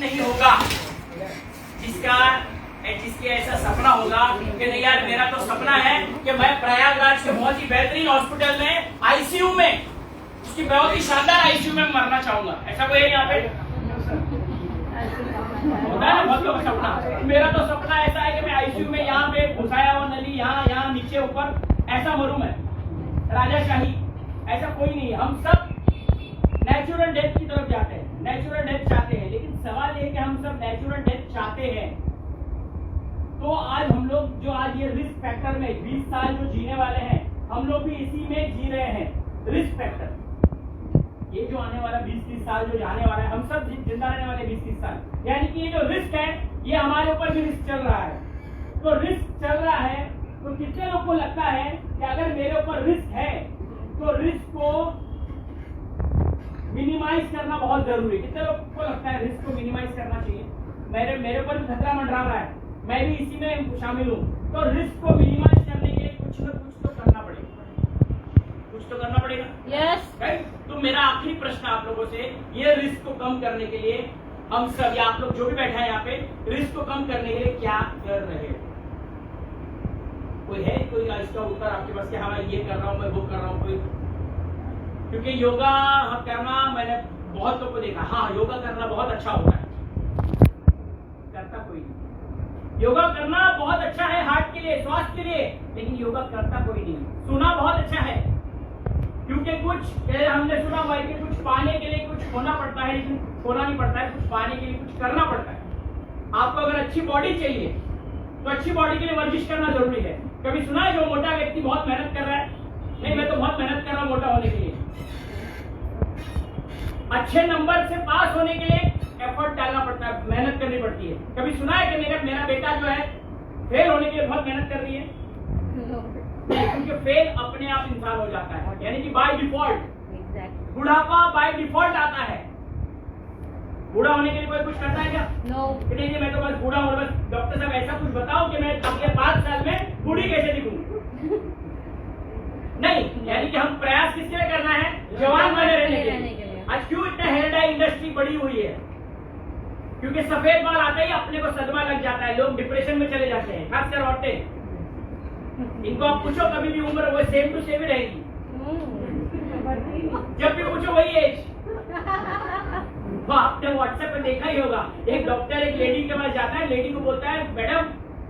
नहीं होगा, जिसके ऐसा सपना होगा कि नहीं यार मेरा तो सपना है कि मैं प्रयागराज के बहुत ही बेहतरीन हॉस्पिटल में आईसीयू में, उसकी बहुत ही शानदार आईसीयू में मरना चाहूंगा, ऐसा कोई है यहाँ पे? होता है ना बहुत लोगों का सपना। मेरा तो सपना ऐसा है कि मैं आईसीयू में यहाँ पे घुसाया हुआ नली यहाँ नीचे ऊपर ऐसा मरूं मैं, राजाशाही। ऐसा कोई नहीं है, हम सब नेचुरल डेथ की तरफ जाते हैं, नेचुरल डेथ चाहते हैं। लेकिन सवाल ये है कि हम सब नेचुरल डेथ चाहते हैं तो आज हम लोग जो आज ये रिस्क फैक्टर में 20 साल जो जीने वाले हैं, हम लोग भी इसी में जी रहे हैं। रिस्क फैक्टर ये जो आने वाला 20-30 साल जो जाने वाला है, हम सब जिंदा रहने वाले 20-30 साल, यानी कि ये जो रिस्क है ये हमारे ऊपर भी रिस्क चल रहा है। तो रिस्क चल रहा है तो कितने लोग को लगता है कि अगर मेरे ऊपर रिस्क है तो रिस्क को मिनिमाइज करना बहुत जरूरी है? कितने लोग को लगता है रिस्क को मिनिमाइज करना चाहिए? मेरे ऊपर भी खतरा मंडरा रहा है, मैं भी इसी में शामिल हूँ। तो रिस्क को मिनिमाइज करने के लिए कुछ न कुछ तो करना पड़ेगा, कुछ तो करना पड़ेगा। Yes right. तो मेरा आखिरी प्रश्न आप लोगों से, ये रिस्क को कम करने के लिए हम सब या आप लोग जो भी बैठा है यहाँ पे, रिस्क को कम करने के लिए क्या कर रहे हो? कोई है कोई इसका उत्तर आपके पास कि हाँ मैं ये कर रहा हूँ, मैं वो कर रहा हूँ? कोई? क्योंकि योगा करना मैंने बहुत लोगों को देखा, हाँ योगा करना बहुत अच्छा होता है, करता कोई नहीं। योगा करना बहुत अच्छा है हार्ट के लिए, स्वास्थ्य के लिए, लेकिन योगा करता कोई नहीं। सुना बहुत अच्छा है, क्योंकि कुछ हमने सुना हुआ है कि कुछ पाने के लिए कुछ खोना पड़ता है, लेकिन खोना नहीं पड़ता है, कुछ पाने के लिए कुछ करना पड़ता है। आपको अगर अच्छी बॉडी चाहिए तो अच्छी बॉडी के लिए वर्जिश करना जरूरी है। कभी सुना है जो मोटा व्यक्ति बहुत मेहनत कर रहा है? नहीं मैं तो बहुत मेहनत कर रहा हूँ मोटा होने के लिए। अच्छे नंबर से पास होने के लिए एफर्ट डालना पड़ता है, मेहनत करनी पड़ती है। कभी सुना है कि मेरा बेटा जो है फेल होने के लिए बहुत मेहनत कर रही है? क्योंकि फेल अपने आप इंसान हो जाता है, यानी कि बाय डिफॉल्ट। बुढ़ापा बाय डिफॉल्ट आता है। बूढ़ा होने के लिए कोई कुछ करता है क्या? नो। नहीं मैं तो बस बूढ़ा हूँ, बस डॉक्टर साहब ऐसा कुछ बताओ कि मैं अगले 5 साल में बूढ़ी कैसे दिखूं? नहीं, यानी कि हम प्रयास किसके लिए करना है? जवान बने रहने के लिए। आज क्यों इतना हेयर डाई इंडस्ट्री बढ़ी हुई है? क्योंकि सफेद बाल आते ही अपने को सदमा लग जाता है, लोग डिप्रेशन में चले जाते हैं, खासकर औरतें। इनको आप पूछो कभी भी उम्र वो सेम टू सेम ही रहेगी, जब भी पूछो वही एज। वो आपने व्हाट्सएप पे देखा ही होगा, एक डॉक्टर एक लेडी के पास जाता है, लेडी को बोलता है मैडम,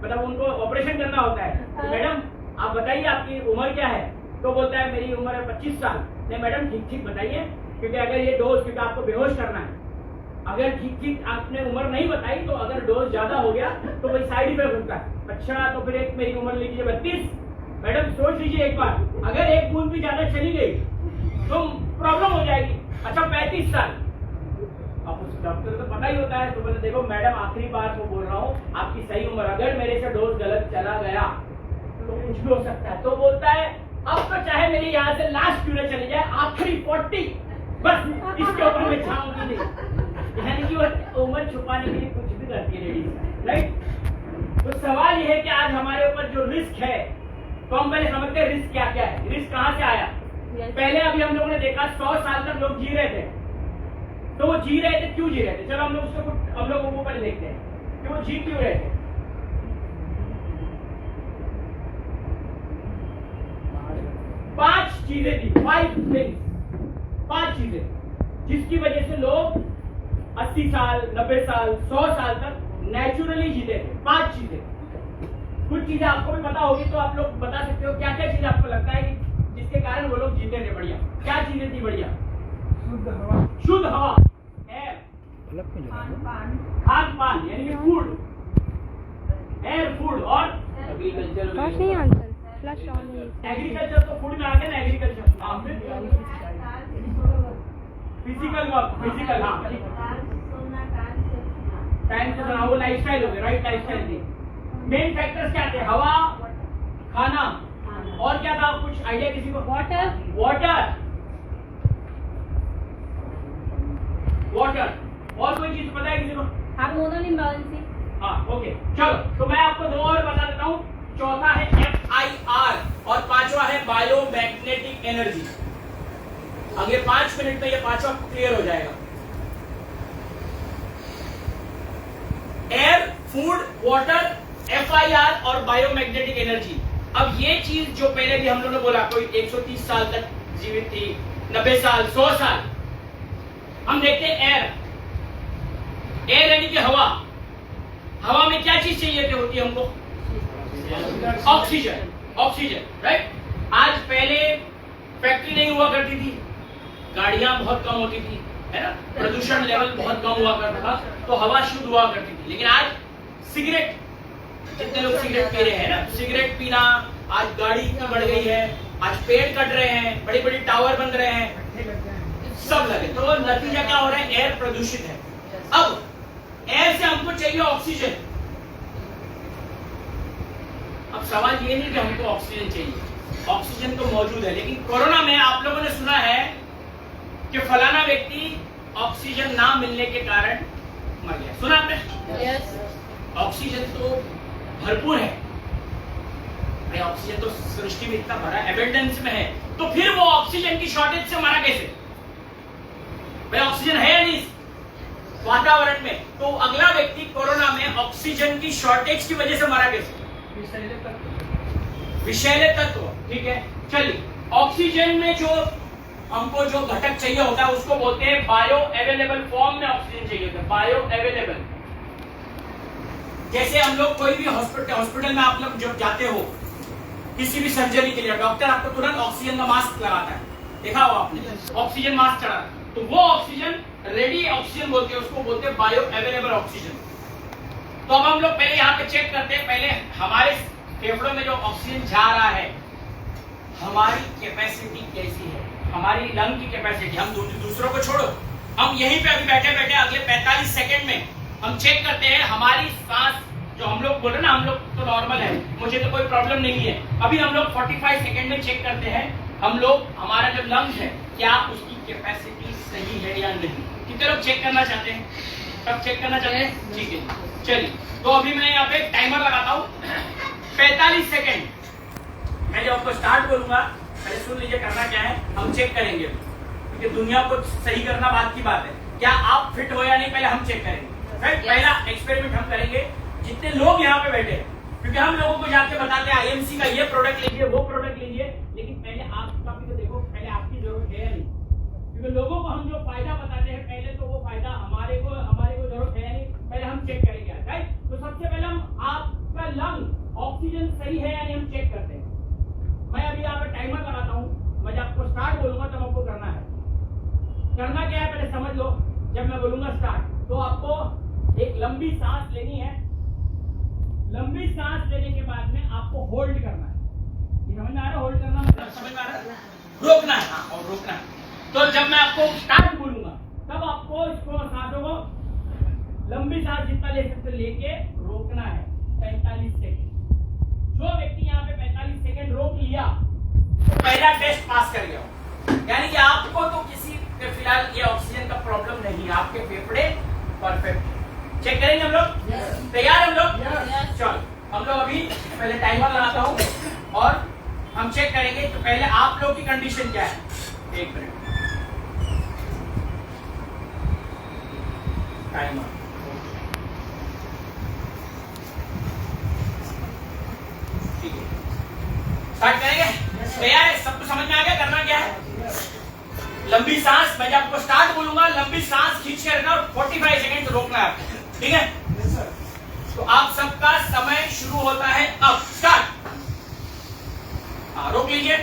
मतलब उनको ऑपरेशन करना होता है, मैडम आप बताइए आपकी उम्र क्या है? तो बोलता है मेरी उम्र है 25 साल। नहीं मैडम ठीक बताइए, क्योंकि अगर ये डोज, क्योंकि आपको बेहोश करना है, अगर ठीक आपने उम्र नहीं बताई तो अगर डोज ज्यादा हो गया तो वही साइड इफेक्ट होता है। अच्छा तो फिर एक मेरी उम्र लीजिए 32। मैडम सोच लीजिए एक बार, अगर एक बूंद भी ज्यादा चली गई तो प्रॉब्लम हो जाएगी। अच्छा 35 साल, अब उस डॉक्टर को पता ही होता है, तो बोले देखो मैडम आखिरी बार को बोल रहा हूँ आपकी सही उम्र, अगर मेरे से डोज गलत चला गया तो कुछ भी हो सकता है। तो बोलता है अब तो चाहे मेरी यहाँ से लास्ट क्यों चली जाए, आखिरी 40 बस इसके ऊपर मैं छाऊंगी नहीं। यानी कि वो उम्र छुपाने के लिए कुछ भी करती है लेडीज, राइट। तो सवाल ये है कि आज हमारे ऊपर जो रिस्क है, तो हम पहले समझते हैं रिस्क क्या क्या है, रिस्क कहाँ से आया। पहले अभी हम लोगों ने देखा 100 साल तक लोग जी रहे थे, तो वो जी रहे थे, क्यों जी रहे थे? चलो हम लोग वो पहले देखते हैं कि वो जी क्यों रहे थे। 5 चीजें थी, 5 थिंग्स, 5 चीजें जिसकी वजह से लोग 80 साल 90 साल 100 साल तक नेचुरली जीते थे। 5 चीजें, कुछ चीजें आपको भी पता होगी तो आप लोग बता सकते हो क्या क्या चीजें आपको लगता है कि जिसके कारण वो लोग जीते थे बढ़िया। क्या चीजें थी बढ़िया? शुद्ध हवा, खान पान यानी कि फूड, एयर, फूड और एग्रीकल्चर। एग्रीकल्चर तो फूड में आ गया ना, agriculture physical work, physical time से वो लाइफस्टाइल हो गया, राइट लाइफस्टाइल थी। मेन फैक्टर्स क्या थे? हवा, खाना और क्या था? कुछ आइडिया किसी को? वाटर, वाटर, वाटर और कोई चीज पता है किसी को? Hormonal imbalance. हाँ ओके चलो, तो मैं आपको 2 और बता देता हूँ। चौथा है FIR और 5वां है बायोमैग्नेटिक एनर्जी। अगले 5 मिनट में ये 5वां क्लियर हो जाएगा। वाटर, FIR और बायोमैग्नेटिक एनर्जी। अब ये चीज जो पहले भी हम लोगों ने बोला, कोई 130 साल तक जीवित थी, 90 साल, 100 साल। हम देखते हैं एयर यानी कि हवा। हवा में क्या चीज चाहिए होती है हमको? Oxygen, oxygen, right. आज पहले फैक्ट्री नहीं हुआ करती थी, गाड़ियां बहुत कम होती थी, है ना, प्रदूषण लेवल बहुत कम हुआ करता था, तो हवा शुद्ध हुआ करती थी। लेकिन आज सिगरेट, जितने लोग सिगरेट पी रहे हैं ना, सिगरेट पीना, आज गाड़ी इतना बढ़ गई है, आज पेड़ कट रहे हैं, बड़ी बड़ी टावर बन रहे हैं, सब लगे, तो नतीजा क्या हो रहा है? एयर प्रदूषित है। अब एयर से हमको चाहिए ऑक्सीजन। अब सवाल ये नहीं कि हमको ऑक्सीजन चाहिए, ऑक्सीजन तो मौजूद है, लेकिन कोरोना में आप लोगों ने सुना है कि फलाना व्यक्ति ऑक्सीजन ना मिलने के कारण मर गया। सुना आपने? yes. ऑक्सीजन तो भरपूर है भाई, ऑक्सीजन तो सृष्टि में इतना भरा एबंडेंस में है, तो फिर वो ऑक्सीजन की शॉर्टेज से मरा कैसे? भाई ऑक्सीजन है या नहीं वातावरण में, तो अगला व्यक्ति कोरोना में ऑक्सीजन की शॉर्टेज की वजह से मरा कैसे? विषैले तत्व, ठीक है। चलिए, ऑक्सीजन में जो हमको जो घटक चाहिए होता है उसको बोलते हैं बायो अवेलेबल फॉर्म में ऑक्सीजन चाहिए होता है, बायो अवेलेबल। जैसे हम लोग कोई भी हॉस्पिटल में आप लोग जब जाते हो किसी भी सर्जरी के लिए, डॉक्टर आपको तुरंत ऑक्सीजन का मास्क लगाता है, देखा हो आपने, ऑक्सीजन मास्क चढ़ा, तो वो ऑक्सीजन रेडी ऑक्सीजन बोलते हैं, उसको बोलते हैं बायो अवेलेबल ऑक्सीजन। तो अब हम लोग पहले यहाँ पे चेक करते हैं, पहले हमारे फेफड़ों में जो ऑक्सीजन जा रहा है, हमारी कैपेसिटी कैसी है, हमारी लंग की कैपेसिटी। हम दूसरों को छोड़ो, हम यहीं पे अभी बैठे बैठे अगले 45 सेकंड में हम चेक करते हैं हमारी सांस, जो हम लोग बोल रहे ना, हम लोग तो नॉर्मल है, मुझे तो कोई प्रॉब्लम नहीं है। अभी हम लोग 45 सेकंड में चेक करते हैं हम लोग, हमारा जो लंग्स है क्या उसकी कैपेसिटी सही है या नहीं। कितने लोग चेक करना चाहते हैं? सब चेक करना चाहते हैं? ठीक है, चलिए। तो अभी मैं यहाँ पे टाइमर लगाता हूँ 45 सेकंड। मैं जब आपको स्टार्ट बोलूंगा पहले सुन लीजिए करना क्या है, हम चेक करेंगे, क्योंकि दुनिया को सही करना बात की बात है। क्या आप फिट हो या नहीं पहले हम चेक करेंगे, राइट। पहला एक्सपेरिमेंट हम करेंगे, जितने लोग यहाँ पे बैठे हैं, क्योंकि हम लोगों को जाके बताते हैं IMC का ये प्रोडक्ट लीजिए, वो प्रोडक्ट लीजिए, लेकिन पहले आपका भी तो देखो, पहले आपकी जरूरत है या नहीं, क्योंकि लोगों को हम जो फायदा बताते हैं पहले तो वो फायदा हमारे को जरूरत है या नहीं, पहले हम चेक करेंगे, राइट। तो सबसे पहले हम आपका लंग ऑक्सीजन सही है या नहीं हम चेक करते हैं। मैं अभी यहाँ पे टाइमर लगाता हूँ, मैं जब आपको स्टार्ट बोलूंगा तब आपको करना है। करना क्या है पहले समझ लो, जब मैं बोलूंगा स्टार्ट तो आपको एक लंबी सांस लेनी है, लंबी सांस लेने के बाद में आपको होल्ड करना है। ये समझ में आ रहा है? होल्ड करना मतलब समझ में आ रहा है? रोकना है, हाँ, और रोकना है। तो जब मैं आपको स्टार्ट बोलूंगा तब आपको इसको सांसों को लंबी सांस जितना ले सकते लेके रोकना है 45 सेकंड। जो व्यक्ति यहाँ पे 45 सेकंड रोक लिया तो पहला टेस्ट पास कर गया, यानी कि आपको तो किसी पे फिलहाल ये ऑक्सीजन का प्रॉब्लम नहीं है, आपके फेफड़े परफेक्ट। चेक करेंगे हम लोग, तैयार हम लोग? चलो हम लोग अभी पहले टाइमर लगाता हूँ और हम चेक करेंगे। तो पहले आप लोग की कंडीशन क्या है, 1 मिनट टाइमर। ठीक है, स्टार्ट करेंगे? तैयार है? सबको समझ में आ गया करना क्या है? लंबी सांस, मैं जब आपको स्टार्ट बोलूंगा लंबी सांस खींच के रखना और 45 सेकंड रोकना है आपको, ठीक है? तो आप सबका समय शुरू होता है अब, स्टार्ट। हाँ, रोक लीजिए।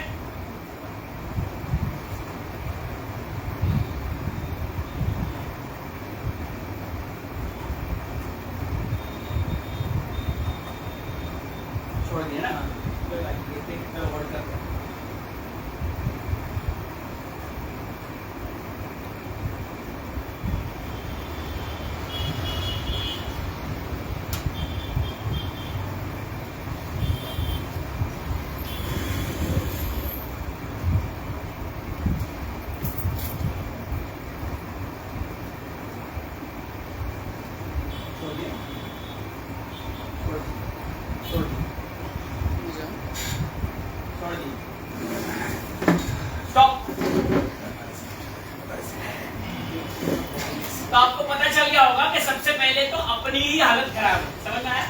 छोड़ दिए ना, होल्ड करते हैं। तो आपको पता चल गया होगा कि सबसे पहले तो अपनी ही हालत खराब है, समझ में आया?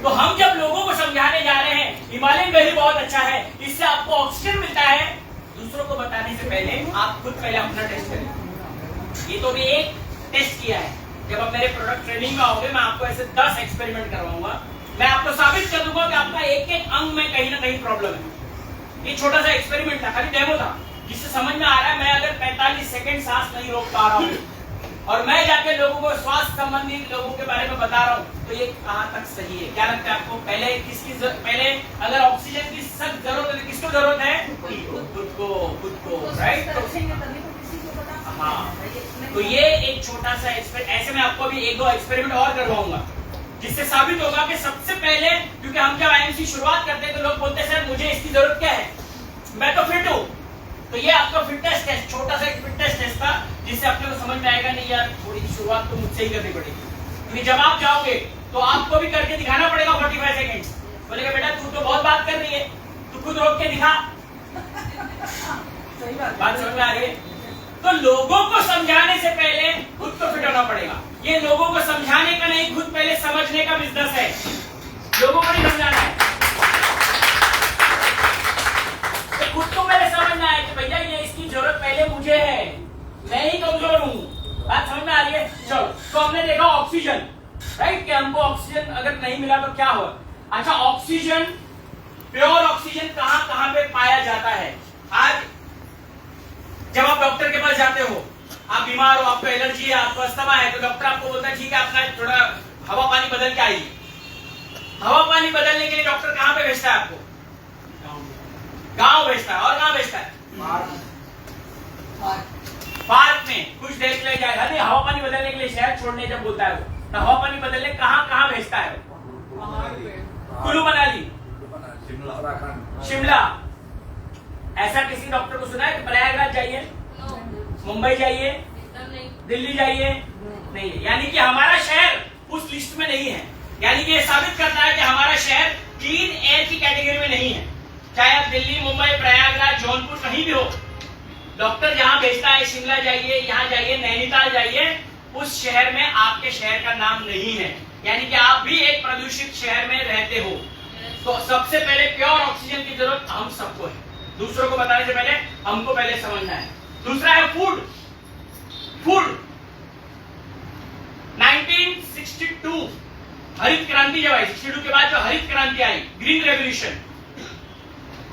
तो हम जब लोगों को समझाने जा रहे हैं हिमालयन बेरी बहुत अच्छा है, इससे आपको ऑक्सीजन मिलता है, दूसरों को बताने से पहले आप खुद पहले अपना टेस्ट करें। ये तो भी एक टेस्ट किया है। जब आप मेरे प्रोडक्ट ट्रेनिंग में आओगे मैं आपको ऐसे 10 एक्सपेरिमेंट करवाऊंगा, मैं आपको साबित कर दूंगा कि आपका एक एक अंग में कहीं ना कहीं प्रॉब्लम है। ये छोटा सा एक्सपेरिमेंट था, खाली डेमो था, जिससे समझ में आ रहा है मैं अगर 45 सेकंड सांस नहीं रोक पा रहा हूँ और मैं जाके लोगों को स्वास्थ्य संबंधित लोगों के बारे में बता रहा हूँ तो ये कहाँ तक सही है? क्या लगता है आपको? पहले अगर ऑक्सीजन की सख्त जरूरत है, किसको जरूरत है? खुद को, राइट? हाँ, तो ये एक छोटा सा ऐसे मैं आपको अभी 1-2 एक्सपेरिमेंट और करवाऊंगा जिससे साबित होगा कि सबसे पहले, क्योंकि हम जब आईएमसी शुरुआत करते हैं तो लोग बोलते हैं सर मुझे इसकी जरूरत क्या है, मैं तो फिट हूँ। तो ये आपका फिटनेस टेस्ट, छोटा सा एक फिटनेस टेस्ट था जिससे अपने को समझ में आएगा नहीं यार थोड़ी शुरुआत तो मुझसे ही करनी पड़ेगी। क्योंकि जब आप जाओगे तो आपको भी करके दिखाना पड़ेगा 45 सेकेंड। बोलेगा बेटा तू तो बहुत बात कर रही है, तू खुद रोक के दिखा। सही बात समझ में आ रही है? तो लोगों को समझाने से पहले खुद को फिट होना पड़ेगा। ये लोगों को समझाने का नहीं, खुद पहले समझने का बिजनेस है। लोगों को नहीं समझाना है, तो खुद को पहले समझना है कि भैया ये इसकी जरूरत पहले मुझे है, मैं ही कमजोर हूं। बात समझ में आ रही है? चलो, तो हमने देखा ऑक्सीजन, राइट? कि हमको ऑक्सीजन अगर नहीं मिला तो क्या हो। अच्छा, ऑक्सीजन, प्योर ऑक्सीजन कहां कहां पे पाया जाता है? आज जब आप डॉक्टर के पास जाते हो, आप बीमार हो, आपको एलर्जी है, आपको अस्थमा है, तो डॉक्टर आपको बोलता है ठीक है अपना थोड़ा हवा पानी बदल के आइए। हवा पानी बदलने के लिए डॉक्टर कहां पे भेजता है आपको? गांव भेजता है। और कहां भेजता है? पार्क में कुछ देर के लिए जाएगा। नहीं, हवा पानी बदलने के लिए शहर छोड़ने जब बोलता है तो हवा पानी बदलने कहां कहां भेजता है? कुल्लू मनाली, शिमला। ऐसा किसी डॉक्टर को सुना है कि प्रयागराज जाइए, मुंबई जाइए, दिल्ली जाइए? नहीं। यानी कि हमारा शहर उस लिस्ट में नहीं है। यानी कि ये साबित करता है कि हमारा शहर क्लीन एयर की कैटेगरी में नहीं है। चाहे आप दिल्ली, मुंबई, प्रयागराज, जौनपुर कहीं भी हो, डॉक्टर जहां भेजता है शिमला जाइए, यहाँ जाइए, नैनीताल जाइए, उस शहर में आपके शहर का नाम नहीं है। यानी कि आप भी एक प्रदूषित शहर में रहते हो। तो सबसे पहले प्योर ऑक्सीजन की जरूरत हम सबको है। दूसरों को बताने से पहले हमको पहले समझना है। दूसरा है फूड। 1962 हरित क्रांति जब आई, 62 के बाद जो हरित क्रांति आई, ग्रीन रेवोल्यूशन,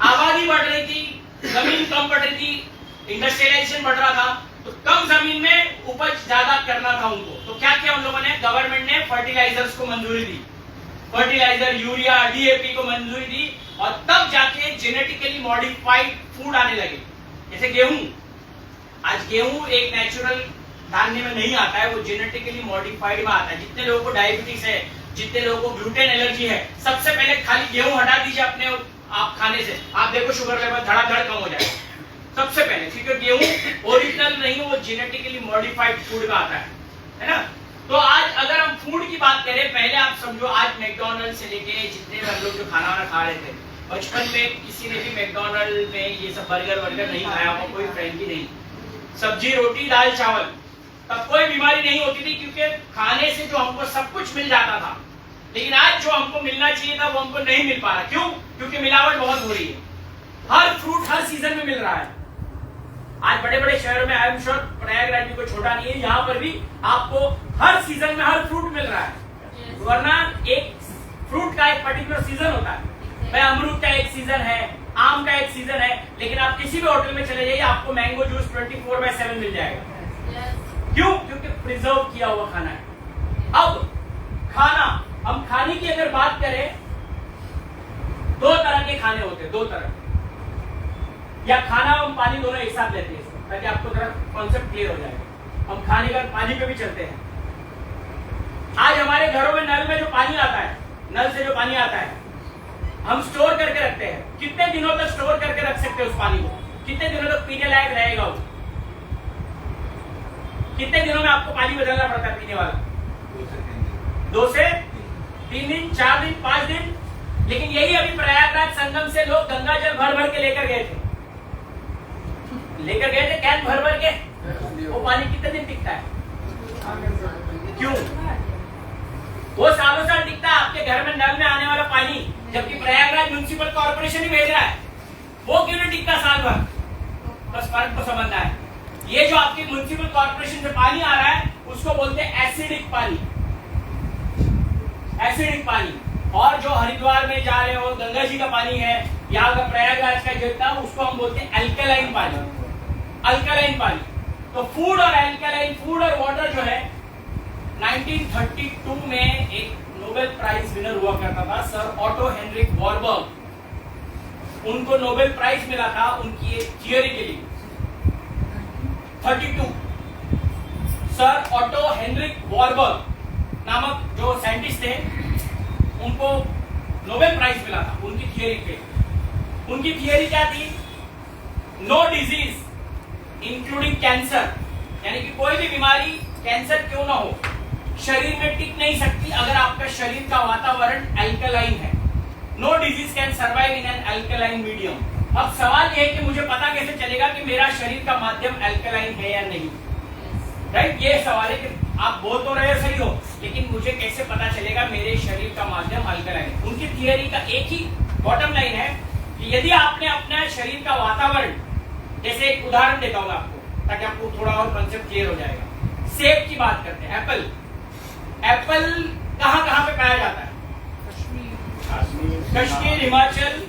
आबादी बढ़ रही थी, जमीन कम पड़ रही थी, इंडस्ट्रियलाइजेशन बढ़ रहा था, तो कम जमीन में उपज ज्यादा करना था उनको। तो क्या किया उन लोगों ने? गवर्नमेंट ने फर्टिलाइजर्स को मंजूरी दी, फर्टिलाइजर, यूरिया, डीएपी को मंजूरी दी, और तब जाके जेनेटिकली मॉडिफाइड फूड आने लगे। जैसे गेहूं, आज गेहूं एक नेचुरल धान्य में नहीं आता है, वो जेनेटिकली मॉडिफाइड में आता है। जितने लोगों को डायबिटीज है, जितने लोगों को ग्लूटेन एलर्जी है, सबसे पहले खाली गेहूं हटा दीजिए अपने आप खाने से, आप देखो शुगर लेवल धड़ाधड़ कम हो जाएगा सबसे पहले। क्योंकि गेहूं ओरिजिनल नहीं, वो जेनेटिकली मॉडिफाइड फूड में आता है ना? तो आज अगर हम फूड की बात करें, पहले आप समझो आज मैकडॉनल्ड से लेके जितने हम लोग जो खाना वाना खा रहे थे, बचपन में किसी ने भी मैकडॉनल्ड में ये सब बर्गर नहीं खाया होगा, कोई फ्रेंकी नहीं, सब्जी रोटी दाल चावल, तब कोई बीमारी नहीं होती थी क्योंकि खाने से जो हमको सब कुछ मिल जाता था। लेकिन आज जो हमको मिलना चाहिए था वो हमको नहीं मिल पा रहा। क्यों? क्योंकि मिलावट बहुत हो रही है। हर फ्रूट हर सीजन में मिल रहा है। आज बड़े बड़े शहरों में, आई एम श्योर प्रयागराज भी कोई छोटा नहीं है, यहाँ पर भी आपको हर सीजन में हर फ्रूट मिल रहा है। वरना एक फ्रूट का एक पर्टिकुलर सीजन होता है। भाई अमरूद का एक सीजन है, आम का एक सीजन है, लेकिन आप किसी भी होटल में चले जाइए आपको मैंगो जूस 24/7 मिल जाएगा। क्यों? क्योंकि प्रिजर्व किया हुआ खाना है। अब खाना, हम खाने की अगर बात करें, 2 तरह के खाने होते हैं, 2 तरह, या खाना और पानी दोनों एक साथ लेते हैं, ताकि आपको जरा कॉन्सेप्ट क्लियर हो जाएगा। हम खाने का पानी पे भी चलते हैं। आज हमारे घरों में नल में जो पानी आता है, नल से जो पानी आता है, हम स्टोर करके रखते हैं। कितने दिनों तक स्टोर करके रख सकते हैं उस पानी को? कितने दिनों तक पीने लायक रहेगा वो? कितने दिनों में आपको पानी बदलना पड़ता है पीने वाला? 2 से 3 दिन, 4 दिन, 5 दिन। लेकिन यही अभी प्रयागराज संगम से लोग गंगा जल भर भर के लेकर गए थे, कैन भर भर के। वो पानी कितने दिन टिकता है? क्यों? वो सालों साल टिकता है आपके घर में नल में आने वाला पानी, जबकि प्रयागराज म्युनिसिपल कॉर्पोरेशन ही भेज रहा है, वो क्यों नहीं टिकता साल भर? बस फर्क को समझना है। ये जो आपके म्युनिसिपल कॉर्पोरेशन से पानी आ रहा है उसको बोलते हैं एसिडिक पानी, एसिडिक पानी। और जो हरिद्वार में जा रहे हो गंगा जी का पानी है, यहाँ का प्रयागराज का जितना, उसको हम बोलते हैं अल्कलाइन पानी, अल्कलाइन पानी। तो फूड और अल्कलाइन, फूड और वाटर जो है 1932 में एक नोबेल प्राइज विनर हुआ करता था, सर ऑटो हेनरिक वॉरबर्ग। उनको नोबेल प्राइज मिला था उनकी एक थियोरी के लिए। 32 सर ऑटो हेनरिक वॉरबर्ग नामक जो साइंटिस्ट थे, उनको नोबेल प्राइज मिला था उनकी थियोरी पे। उनकी थियोरी क्या थी? नो डिजीज इंक्लूडिंग कैंसर, यानी कि कोई भी बीमारी, कैंसर क्यों ना हो, शरीर में टिक नहीं सकती अगर आपका शरीर का वातावरण अल्कलाइन है। No disease can survive in an alkaline medium. अब सवाल यह है कि मुझे पता कैसे चलेगा कि मेरा शरीर का माध्यम अल्कलाइन है या नहीं? राइट, ये सवाल है कि आप बोल तो रहे सही हो, लेकिन मुझे कैसे पता चलेगा मेरे शरीर का माध्यम अल्कलाइन है? उनकी थियरी का एक ही बॉटम लाइन है कि यदि आपने अपना शरीर का वातावरण, जैसे एक उदाहरण देता हूं आपको ताकि आपको थोड़ा और कंसेप्ट क्लियर हो जाएगा। सेब की बात करते हैं, एप्पल। एप्पल कहां कहां पे पाया जाता है? कश्मीर, हिमाचल।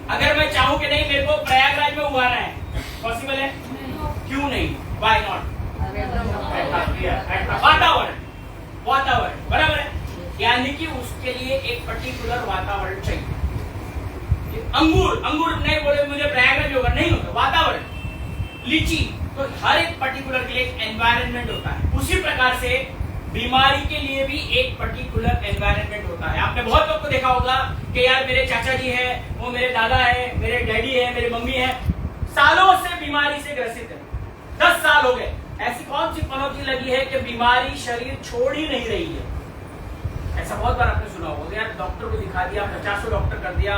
अगर मैं चाहूं कि नहीं मेरे को प्रयागराज में उगाना है, पॉसिबल है? क्यों नहीं? Why not? वातावरण, वातावरण बराबर है, यानी कि उसके लिए एक पर्टिकुलर वातावरण चाहिए। अंगूर, अंगूर नहीं बोले मुझे प्रयागराज होगा, नहीं होगा, वातावरण। लीची, तो हर एक पर्टिकुलर के लिए एक एनवायरनमेंट होता है। उसी प्रकार से बीमारी के लिए भी एक पर्टिकुलर एनवायरनमेंट होता है। आपने बहुत लोग को देखा होगा कि यार मेरे चाचा जी हैं, वो मेरे दादा है, मेरे डैडी है, मेरी मम्मी है, सालों से बीमारी से ग्रसित है, 10 साल हो गए। ऐसी कौन सी पनौती लगी है कि बीमारी शरीर छोड़ ही नहीं रही है? ऐसा बहुत बार आपने सुना होगा, यार डॉक्टर को दिखा दिया, 50 डॉक्टर कर दिया,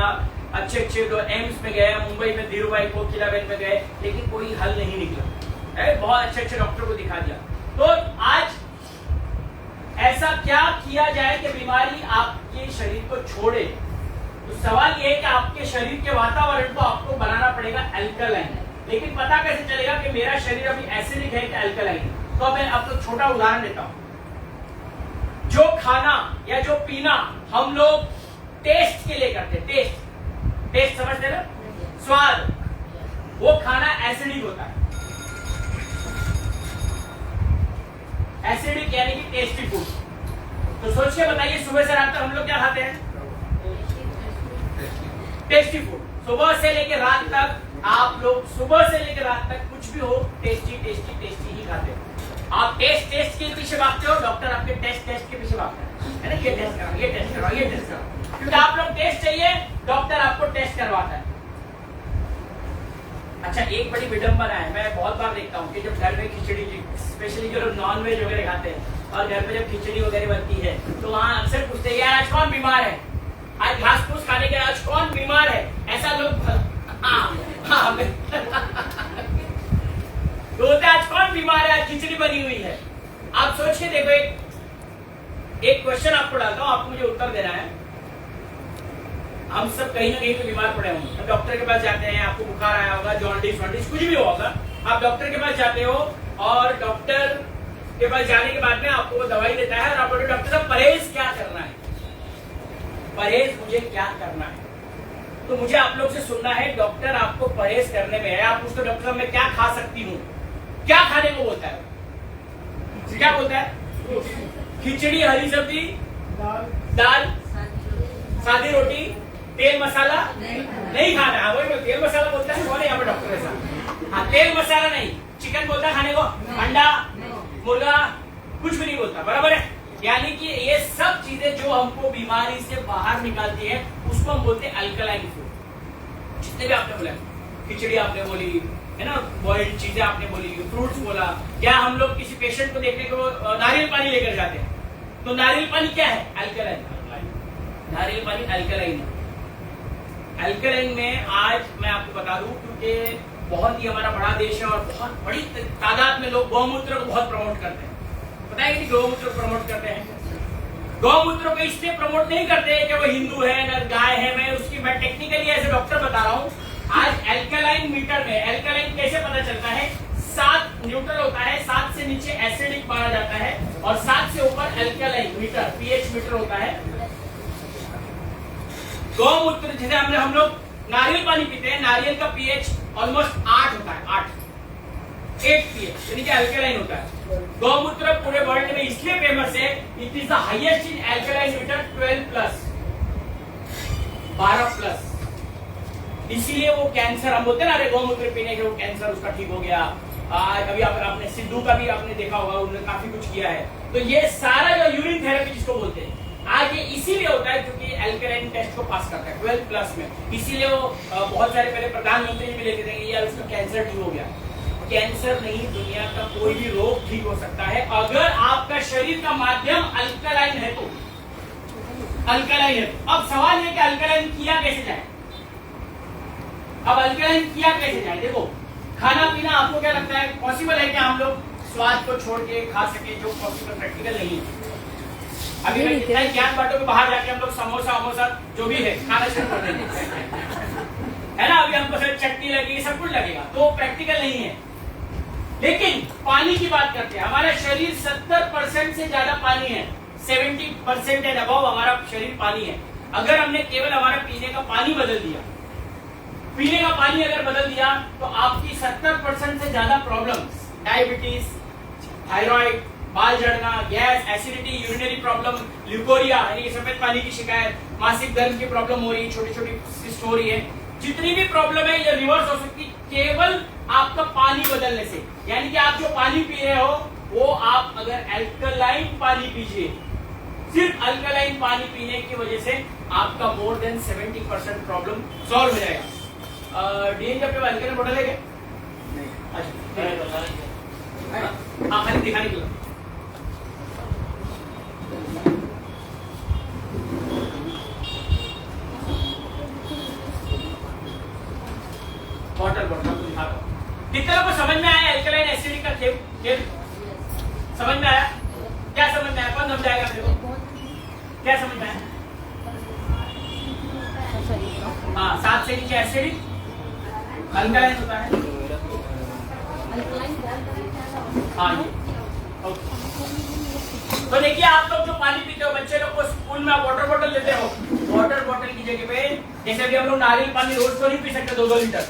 अच्छे अच्छे एम्स में गए, मुंबई में धीरूभाई कोकिलाबेन में गए, लेकिन कोई हल नहीं निकला। बहुत अच्छे अच्छे डॉक्टर को दिखा दिया। तो आज ऐसा क्या किया जाए कि बीमारी आपके शरीर को छोड़े? तो सवाल यह है कि आपके शरीर के वातावरण को आपको बनाना पड़ेगा अल्कलाइन। लेकिन पता कैसे चलेगा कि मेरा शरीर अभी एसिडिक है कि अल्कलाइन है? तो मैं आपको छोटा उदाहरण देता हूं। जो खाना या जो पीना हम लोग टेस्ट के लिए करते हैं, टेस्ट, टेस्ट समझते हैं ना, स्वाद, वो खाना एसिडिक होता है। एसिडिक यानी कि टेस्टी फूड। तो सोच के बताइए, सुबह से रात तक हम लोग क्या खाते हैं? Tasty food. सुबह से लेकर रात तक आप लोग, सुबह से लेकर रात तक कुछ भी हो, टेस्टी टेस्टी टेस्टी ही खाते हो। आप टेस्ट टेस्ट के पीछे भागते हो, डॉक्टर आपके टेस्ट टेस्ट के पीछे भागता है ना, ये टेस्ट कराओ, ये टेस्ट कराओ, ये टेस्ट कराओ, क्योंकि आप लोग टेस्ट चाहिए, डॉक्टर आपको टेस्ट करवाता है। अच्छा, एक बड़ी विडंबना है, मैं बहुत बार देखता हूँ कि जब घर में खिचड़ी, स्पेशली जो लोग नॉन वेज वगैरह खाते हैं और घर पे जब खिचड़ी वगैरह बनती है तो वहाँ अक्सर पूछते हैं यार आज कौन बीमार है, आज घास फूस खाने के आज कौन बीमार है? ऐसा लोग बोलते आज कौन बीमार है, आज खिचड़ी बनी हुई है। आप सोच के देखो, एक क्वेश्चन आपको डालता हूँ, आपको मुझे उत्तर देना है। हम सब कहीं ना कहीं तो बीमार पड़े होंगे, डॉक्टर के पास जाते हैं, आपको बुखार आया होगा, जॉन्डिस वॉन्डिस कुछ भी होगा, आप डॉक्टर के पास जाते हो और डॉक्टर के पास जाने के बाद में आपको वो दवाई देता है और आप बोलते डॉक्टर साहब परहेज क्या करना है, परहेज मुझे क्या करना है? तो मुझे आप लोग से सुनना है, डॉक्टर आपको परहेज करने में है, आप उसको डॉक्टर साहब मैं क्या खा सकती हूँ, क्या खाने को बोलता है? क्या बोलता है? खिचड़ी, हरी सब्जी, दाल, सादी रोटी, तेल मसाला नहीं खाना है। वही तेल मसाला बोलता है, कौन है यहाँ पे डॉक्टर ऐसा? हाँ, तेल मसाला नहीं। चिकन बोलता है खाने को, अंडा, मुर्गा, कुछ भी नहीं बोलता, बराबर है। यानी कि ये सब चीजें जो हमको बीमारी से बाहर निकालती है उसको हम बोलते हैं अल्कलाइन फूड। जितने भी आपने बोला, खिचड़ी आपने बोली है ना, बॉइल्ड चीजें आपने बोली, फ्रूट्स बोला, या हम लोग किसी पेशेंट को देखने को नारियल पानी लेकर जाते हैं, तो नारियल पानी क्या है? अल्कलाइन। नारियल पानी अल्कलाइन है। अल्कलाइन में आज मैं आपको बता दूं, क्योंकि बहुत ही हमारा बड़ा देश है और बहुत बड़ी तादाद में लोग गौमूत्र को बहुत प्रमोट करते हैं। पता है कि गौमूत्र प्रमोट करते हैं, गौमूत्र को इसलिए प्रमोट नहीं करते कि वो हिंदू है ना गाय है, मैं टेक्निकली एज ए डॉक्टर बता रहा हूँ। आज एल्कलाइन मीटर में एल्कलाइन कैसे पता चलता है, 7 न्यूट्रल होता है, 7 से नीचे एसिडिक माना जाता है और 7 से ऊपर एल्कलाइन मीटर पीएच मीटर होता है। गौमूत्र जैसे हम लोग नारियल पानी पीते हैं, नारियल का पीएच ऑलमोस्ट 8 होता है, 8 पीएच यानी कि एल्कलाइन होता है। गौमूत्र पूरे वर्ल्ड में इसलिए फेमस है, it is the highest in alkaline metre 12+, इसीलिए वो कैंसर हम बोलते हैं ना, अरे गौमूत्र पीने के वो कैंसर उसका ठीक हो गया। अभी आपने सिद्धू का भी आपने देखा होगा, उन्होंने काफी कुछ किया है। तो ये सारा जो यूरिन थेरेपी जिसको बोलते हैं आज ये इसीलिए होता है क्योंकि एल्कलाइन टेस्ट को पास करता है 12+ में, इसीलिए वो बहुत सारे पहले प्रधानमंत्री भी लेते थे यार उसका कैंसर ठीक हो गया। कैंसर नहीं, दुनिया का कोई भी रोग ठीक हो सकता है अगर आपका शरीर का माध्यम अल्कलाइन है तो। अल्कलाइन है। अब सवाल है कि अल्कलाइन किया कैसे जाए। अब अल्कलाइन किया कैसे जाए, देखो खाना पीना आपको क्या लगता है पॉसिबल है कि हम लोग स्वाद को छोड़ के खा सके, जो पॉसिबल प्रैक्टिकल नहीं है। अभी मैं कितना ज्ञान बांटो के बाहर जाके हम लोग समोसा जो भी है खाना शुरू कर देंगे है ना। अभी हमको सिर्फ चटनी लगेगी, सब कुछ लगेगा, तो प्रैक्टिकल नहीं है। लेकिन पानी की बात करते हैं, हमारा शरीर 70% से ज्यादा पानी है, 70% एंड अबव हमारा शरीर पानी है। अगर हमने केवल हमारा पीने का पानी बदल दिया, पीने का पानी अगर बदल दिया तो आपकी 70% से ज्यादा प्रॉब्लम्स, डायबिटीज, थायराइड, बाल झड़ना, gas, acidity, urinary problem, leucorrhoea यानी कि सफेद पानी की शिकायत, मासिक धर्म की प्रॉब्लम हो रही है, छोटी छोटी सिस्ट हो रही है, जितनी भी प्रॉब्लम है ये रिवर्स हो सकती केवल आपका पानी बदलने से। यानी कि आप जो पानी पी रहे हो वो आप अगर एल्कलाइन पानी पीजिए, सिर्फ अल्कलाइन पानी पीने की वजह से आपका मोर देन 70% प्रॉब्लम सॉल्व हो जाएगा। डीएन का पेपर अल्कलाइन बोतल है क्या? अच्छा हाँ, खाली दिखाने के लिए। वाटर बॉटल आपको दिखाता हूं। कितने लोगों को समझ में आया एल्कलाइन एसिडिक का खेल? समझ में आया? क्या समझ में आया? कौन समझाएगा मेरे को? क्या समझ में आया? हाँ, 7 से नीचे एसिडिक अल्कलाइन होता है। हाँ जी, तो देखिए आप लोग जो पानी पीते हो, बच्चे लोग को स्कूल में आप वाटर बॉटल लेते हो, वाटर बॉटल की जगह पे जैसे भी हम लोग नारियल पानी रोज तो नहीं पी सकते 2-2 लीटर,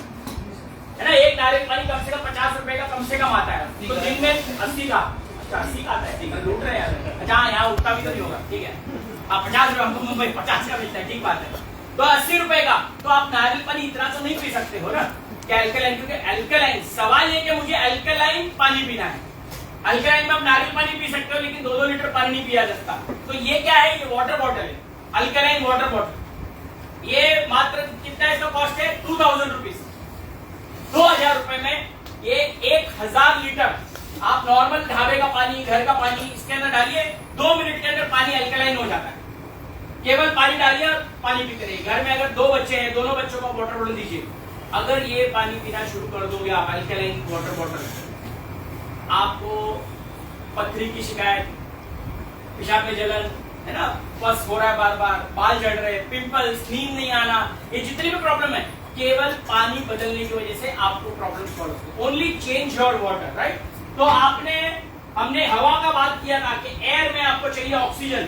है ना। एक नारियल पानी कम से कम 50 रुपए का कम से कम आता है, तो दिन में 80 का, अच्छा 80 का आता है, ठीक है, लूट रहे हैं। अच्छा यहाँ उतना भी तो नहीं होगा, ठीक है। आप 50 रुपए, हमको मुंबई 50 का मिलता है, ठीक बात है, तो 80 रुपए का, तो आप नारियल पानी इतना तो नहीं पी सकते हो ना, क्या एल्कलाइन, क्योंकि एल्कलाइन सवाल ये कि मुझे एल्कलाइन पानी पीना है। अल्कलाइन में आप नारियल पानी पी सकते हो लेकिन 2-2 लीटर पानी नहीं पिया जा सकता। तो ये क्या है, ये वाटर बॉटल है, अल्कलाइन वाटर बॉटल। ये मात्र कितना इसका कॉस्ट है, 2000 रुपीज, 2000 रुपए में ये 1000 लीटर आप नॉर्मल ढाबे का पानी, घर का पानी इसके अंदर डालिए, 2 मिनट के अंदर पानी अल्कलाइन हो जाता है। केवल पानी डालिए और पानी पीते रहिए। घर में अगर 2 बच्चे हैं, दोनों बच्चों को वाटर बॉटल दीजिए, अगर ये पानी पीना शुरू कर दोगे आप अल्कलाइन वाटर बॉटल, आपको पथरी की शिकायत, पेशाब में जलन, है ना, पस हो रहा है बार बार, बाल झड़ रहे, पिंपल्स, नींद नहीं आना, ये जितनी भी प्रॉब्लम है केवल पानी बदलने की वजह से आपको प्रॉब्लम सॉल्व होगी। Only change your water, right. तो हमने हवा का बात किया था कि एयर में आपको चाहिए ऑक्सीजन।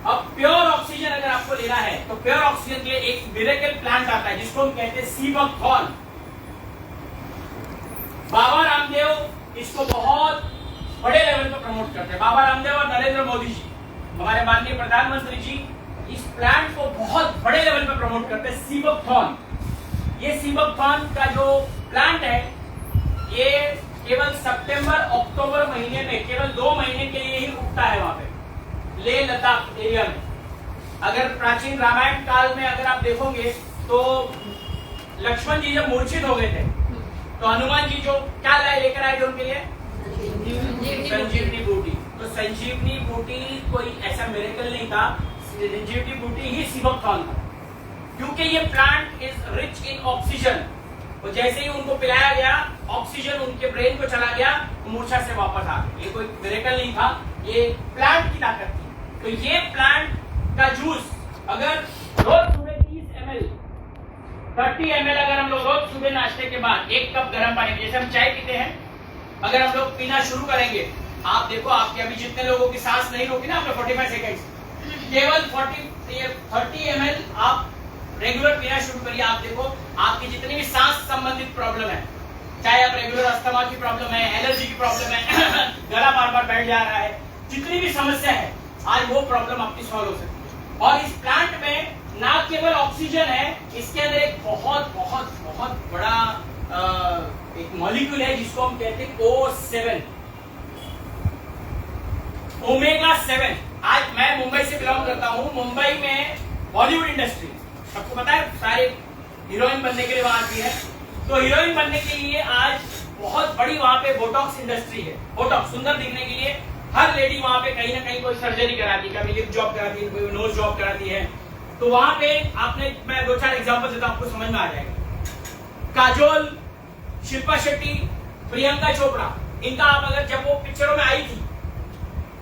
अब प्योर ऑक्सीजन अगर आपको लेना है तो प्योर ऑक्सीजन के लिए एक मिरेकल प्लांट आता है जिसको हम कहते हैं सी बकथॉर्न। बाबा रामदेव इसको बहुत बड़े लेवल पर प्रमोट करते हैं। बाबा रामदेव और नरेंद्र मोदी जी, हमारे माननीय प्रधानमंत्री जी, इस प्लांट को बहुत बड़े लेवल पर प्रमोट करते हैं, सी बकथॉर्न। ये सी बकथॉर्न का जो प्लांट है ये केवल सितंबर अक्टूबर महीने में केवल 2 महीने के लिए ही उगता है वहां पे लेह लद्दाख एरिया में। अगर प्राचीन रामायण काल में अगर आप देखोगे तो लक्ष्मण जी जब मूर्छित हो गए थे तो हनुमान जी जो क्या लेकर आए थे उनके लिए, संजीवनी बूटी। तो संजीवनी बूटी कोई ऐसा मिरेकल नहीं था, संजीवनी बूटी ही सी बकथॉर्न था, क्योंकि ये plant is rich in oxygen. और जैसे ही उनको पिलाया गया ऑक्सीजन उनके ब्रेन को चला गया, मूर्छा से वापस आ गए। ये कोई मिरेकल नहीं था, ये प्लांट की ताकत थी। तो ये प्लांट का जूस अगर रोज सुबह 30 ml 30 ml अगर हम लोग रोज सुबह नाश्ते के बाद 1 कप गर्म पानी में, जैसे हम चाय पीते हैं, अगर हम लोग पीना शुरू करेंगे, आप देखो आपके अभी जितने लोगों की सांस नहीं रोकी ना आपने 45 सेकंड, केवल 30 ml आप रेगुलर पीना शुरू करिए। आप देखो आपकी जितनी भी सांस संबंधित प्रॉब्लम है, चाहे आप रेगुलर अस्थमा की प्रॉब्लम है, एलर्जी की प्रॉब्लम है, गला बार बार बैठ जा रहा है, जितनी भी समस्या है आज वो प्रॉब्लम आपकी सॉल्व हो सकती है। और इस प्लांट में ना केवल ऑक्सीजन है, इसके अंदर एक बहुत बहुत बहुत बड़ा एक मॉलिक्यूल है जिसको हम कहते हैं O7, ओमेगा 7। आज मैं मुंबई से बिलोंग करता हूं। मुंबई में बॉलीवुड इंडस्ट्री सबको पता है, सारे हीरोइन बनने के लिए वहां आती है। तो हीरोइन बनने के लिए आज बहुत बड़ी वहां पे बोटॉक्स इंडस्ट्री है। बोटॉक्स सुंदर दिखने के लिए हर लेडी वहां पे कहीं ना कहीं कोई सर्जरी कराती है, कभी लिप जॉब कराती है, कोई नोज जॉब कराती है। तो वहां पे आपने, मैं 2-4 एग्जांपल देता हूं, आपको समझ में आ जाएगा। काजोल, शिल्पा शेट्टी, प्रियंका चोपड़ा, इनका आप अगर जब वो पिक्चरों में आई थी,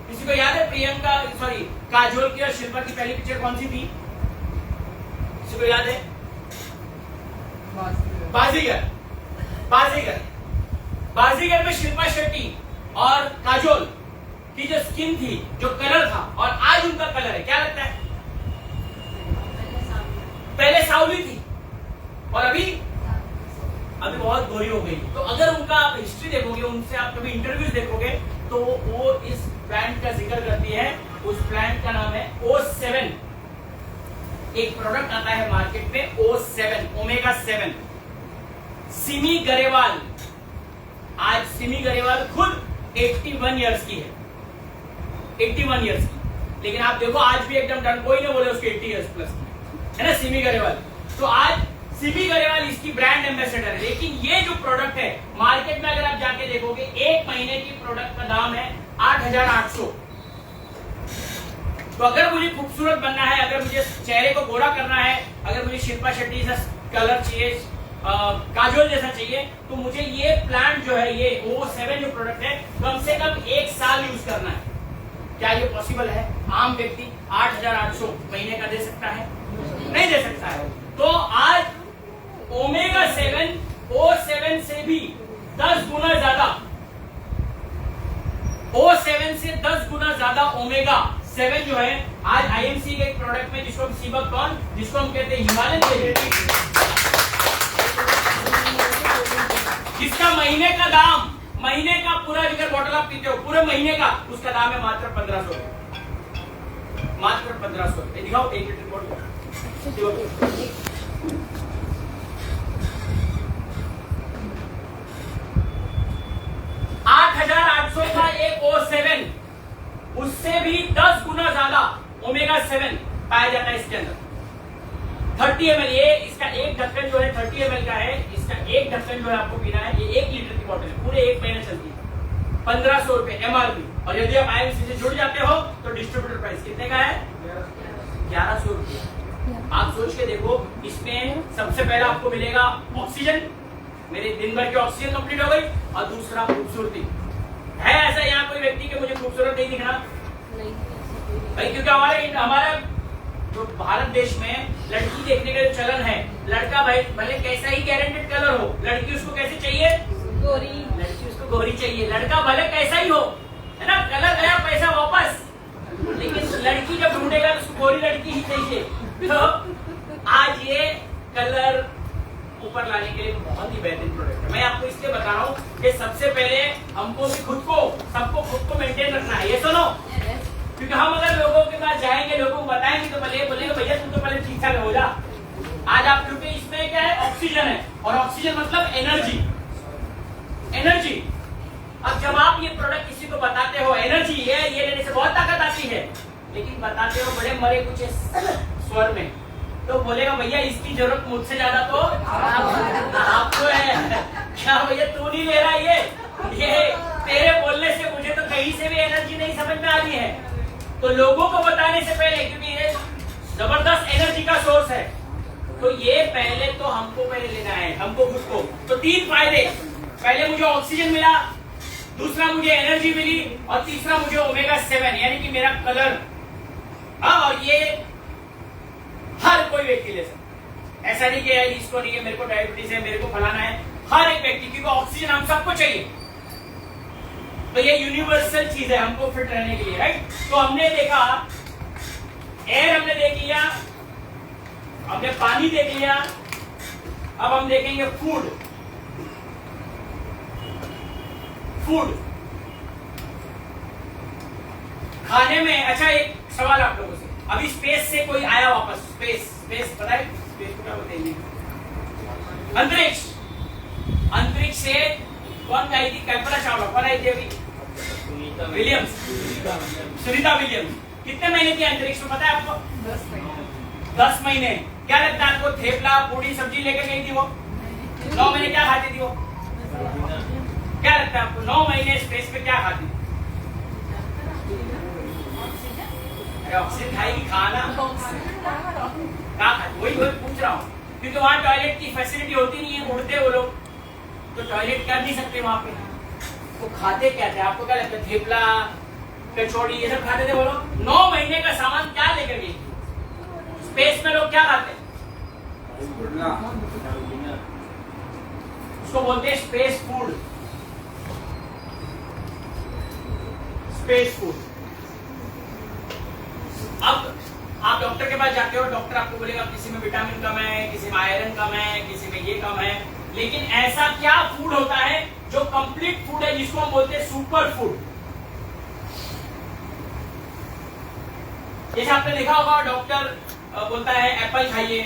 किसी को याद है काजोल की और शिल्पा की पहली पिक्चर कौन सी थी? किसी को याद है? बाजीगर। बाजीगर, बाजीगर में शिल्पा शेट्टी और काजोल की जो स्किन थी, जो कलर था, और आज उनका कलर है, क्या लगता है? पहले सांवली थी और अभी बहुत गोरी हो गई। तो अगर उनका आप हिस्ट्री देखोगे, उनसे आप कभी इंटरव्यूज देखोगे, तो वो इस प्लांट का जिक्र करती है। उस प्लांट का नाम है O7। एक प्रोडक्ट आता है मार्केट में O7, ओमेगा 7। सिमी गरेवाल, आज सिमी गरेवाल खुद 81 इयर्स की है, 81 इयर्स की, लेकिन आप देखो आज भी एकदम डन, कोई नहीं बोले उसके 80 इयर्स प्लस की है ना सिमी गरेवाल। तो आज सिमी गरेवाल इसकी ब्रांड एम्बेसडर है। लेकिन ये जो प्रोडक्ट है मार्केट में अगर आप जाके देखोगे, 1 महीने की प्रोडक्ट का दाम है 8,800। तो अगर मुझे खूबसूरत बनना है, अगर मुझे चेहरे को गोरा करना है, अगर मुझे शिल्पा शेट्टी जैसा कलर चाहिए, काजोल जैसा चाहिए, तो मुझे ये प्लांट जो है, ये O7 जो प्रोडक्ट है, कम से कम 1 साल यूज करना है। क्या ये पॉसिबल है? आम व्यक्ति 8,800 महीने का दे सकता है? नहीं दे सकता है। तो आज ओमेगा 7 O7 से भी 10 गुना ज्यादा, O7 से 10 गुना ज्यादा ओमेगा 7 जो है आज IMC के एक प्रोडक्ट में, जिसको हम सीबकटॉन, जिसको हम कहते हैं हिमालयन, इसका महीने का दाम, महीने का पूरा अगर बॉटल आप पीते हो पूरे महीने का, उसका दाम है मात्र 1,500 रुपए, मात्र 1,500 रुपए। दिखाओ 1 लीटर बॉटल, 8,800 का एक O7, उससे भी 10 गुना ज्यादा ओमेगा 7 पाया जाता है इसके अंदर। 30 ml, ये इसका एक ढक्कन जो है 30 ml का है, इसका एक ढक्कन जो है आपको पीना है, ये 1 लीटर की बोतल है, पूरे 1 महीने चलती है। 1,500 रुपए MRP, और यदि आप IMC से जुड़ जाते हो तो डिस्ट्रीब्यूटर प्राइस कितने का है? 1,100 रुपए। आप सोच के देखो, इसमें सबसे पहला आपको मिलेगा ऑक्सीजन, मेरे दिन भर की ऑक्सीजन कंप्लीट हो गई, और दूसरा खूबसूरती। है ऐसा यहाँ कोई व्यक्ति के मुझे खूबसूरत नहीं दिखना? भाई, क्योंकि हमारे जो भारत देश में लड़की देखने का जो चलन है, लड़का भाई भले कैसा ही गारंटेड कलर हो, लड़की उसको कैसे चाहिए? गोरी। लड़की उसको गोरी चाहिए। लड़का भले कैसा ही हो, है ना, कलर गया पैसा वापस, लेकिन लड़की जब ढूंढेगा तो उसको गोरी लड़की ही चाहिए। तो आज ये कलर ऊपर लाने के लिए बहुत ही बेहतरीन प्रोडक्ट है। मैं आपको इसलिए बता रहा हूँ कि सबसे पहले हमको भी सबको खुद को मेंटेन रखना है, ये सुनो, क्योंकि हम अगर लोगों के पास जाएंगे, लोगों को बताएंगे, तो बोलेंगे भैया तुम तो पहले ठीक ठाक हो जा। आज आप, क्योंकि इसमें क्या है, ऑक्सीजन है, और ऑक्सीजन मतलब एनर्जी। एनर्जी, अब जब आप ये प्रोडक्ट किसी को बताते हो, एनर्जी ये लेने से बहुत ताकत आती है, लेकिन बताते हो बड़े मरे कुछ स्वर में, तो बोलेगा भैया इसकी जरूरत मुझसे ज्यादा तो आपको है। क्या भैया तू नहीं ले रहा? ये तेरे बोलने से मुझे तो कहीं से भी एनर्जी नहीं समझ में आ रही है। तो लोगों को बताने से पहले, क्योंकि ये जबरदस्त एनर्जी का सोर्स है, तो ये पहले तो हमको पहले लेना है, हमको खुद को। तो 3 फायदे, पहले मुझे ऑक्सीजन मिला, दूसरा मुझे एनर्जी मिली, और तीसरा मुझे ओमेगा 7 यानी कि मेरा कलर हाँ, और ये हर कोई व्यक्ति ले सकता है। ऐसा नहीं कि यार इसको नहीं है, मेरे को डायबिटीज है, मेरे को फलाना है। हर एक व्यक्ति, क्योंकि ऑक्सीजन हम सबको चाहिए, तो ये यूनिवर्सल चीज है हमको फिट रहने के लिए, राइट। तो हमने देखा एयर, हमने देख लिया, हमने पानी देख लिया, अब हम देखेंगे फूड। फूड खाने में, अच्छा एक सवाल आप लोगों से, अभी स्पेस से कोई आया वापस, स्पेस पता है स्पेस को क्या बोलते हैं? अंतरिक्ष। अंतरिक्ष से कौन आई थी? कल्पना चावला। कौन आई थी अभी? Williams, Sunita Williams. कितने महीने थी अंतरिक्ष में पता है आपको? 10 महीने। क्या लगता है आपको? थेपला, पूड़ी, सब्जी लेकर गई थी वो? 9 महीने क्या खाती थी वो? क्या लगता है आपको 9 महीने स्पेस पे क्या खाती? ऑक्सीजन खाएगी, खाना क्या खाती? वही पूछ रहा हूँ, क्योंकि वहां टॉयलेट की फैसिलिटी होती नहीं है, उड़ते वो लोग, तो टॉयलेट कर नहीं सकते वहां पे। तो खाते क्या थे? आपको क्या लगता है? थेपला, कचौड़ी, ये सब खाते थे वो लोग। 9 महीने का सामान क्या लेकर गई? स्पेस में लोग क्या खाते हैं? उसको बोलते हैं स्पेस फूड। Space food. अब आप डॉक्टर के पास जाते हो, डॉक्टर आपको बोलेगा किसी में विटामिन कम है, किसी में आयरन कम है, किसी में ये कम है, लेकिन ऐसा क्या फूड होता है जो कंप्लीट फूड है, जिसको हम बोलते हैं सुपर फूड? जैसे आपने देखा होगा डॉक्टर बोलता है एप्पल खाइए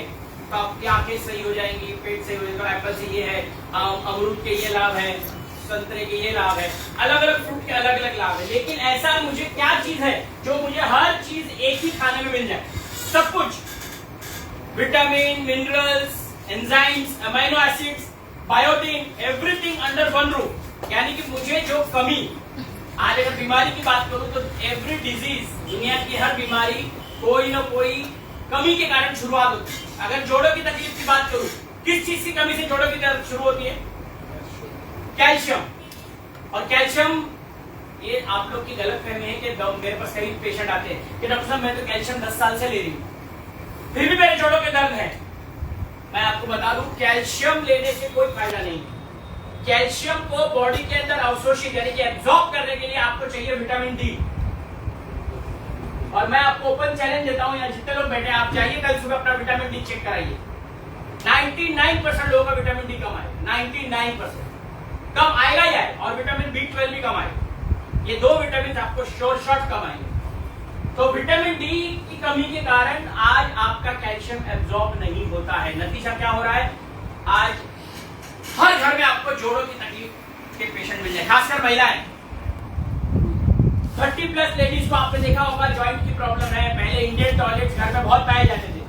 तो आपकी आंखें सही हो जाएंगी, पेट सही हो जाएगा, एप्पल से ये है, अमरूद के ये लाभ है, संतरे के ये लाभ है, अलग अलग फ्रूट के अलग अलग लाभ है। लेकिन ऐसा मुझे क्या चीज है जो मुझे हर चीज एक ही खाने में मिल जाए? सब कुछ, vitamin, minerals, enzymes, amino acids, biotin, everything under one roof. यानी कि मुझे जो कमी, आज अगर बीमारी की बात करूं तो एवरी डिजीज, दुनिया की हर बीमारी कोई ना कोई कमी के कारण शुरुआत होती है। अगर जोड़ों की तकलीफ की बात करूं, किस चीज की कमी से जोड़ों की दर्द शुरू होती है? कैल्शियम। और कैल्शियम, ये आप लोग की गलतफहमी है कि मेरे पास कई पेशेंट आते हैं कि डॉक्टर साहब मैं तो कैल्शियम 10 साल से ले रही हूं, फिर भी मेरे जोड़ों के दर्द है। मैं आपको बता दूं, कैल्शियम लेने से कोई फायदा नहीं। कैल्शियम को बॉडी के अंदर अवशोषित यानी कि एब्जॉर्ब करने के लिए आपको चाहिए विटामिन डी। और मैं आपको ओपन चैलेंज देता हूं, यहाँ जितने लोग बैठे हैं, आप जाइए कल सुबह अपना विटामिन डी चेक कराइए। 99% लोगों का विटामिन डी कम आएगा, 99% कम आएगा ही आएगा, और विटामिन B12 भी कम आएगा। ये 2 विटामिन आपको श्योर शॉट कम आएंगे। तो विटामिन डी की कमी के कारण आज आपका कैल्शियम एब्जॉर्ब नहीं होता है। नतीजा क्या हो रहा है? आज हर घर में आपको जोड़ों की तकलीफ के पेशेंट मिल जाए, खासकर महिलाएं। 30+ लेडीज को आपने देखा होगा जॉइंट की प्रॉब्लम है। पहले इंडियन टॉयलेट्स घर में बहुत पाए जाते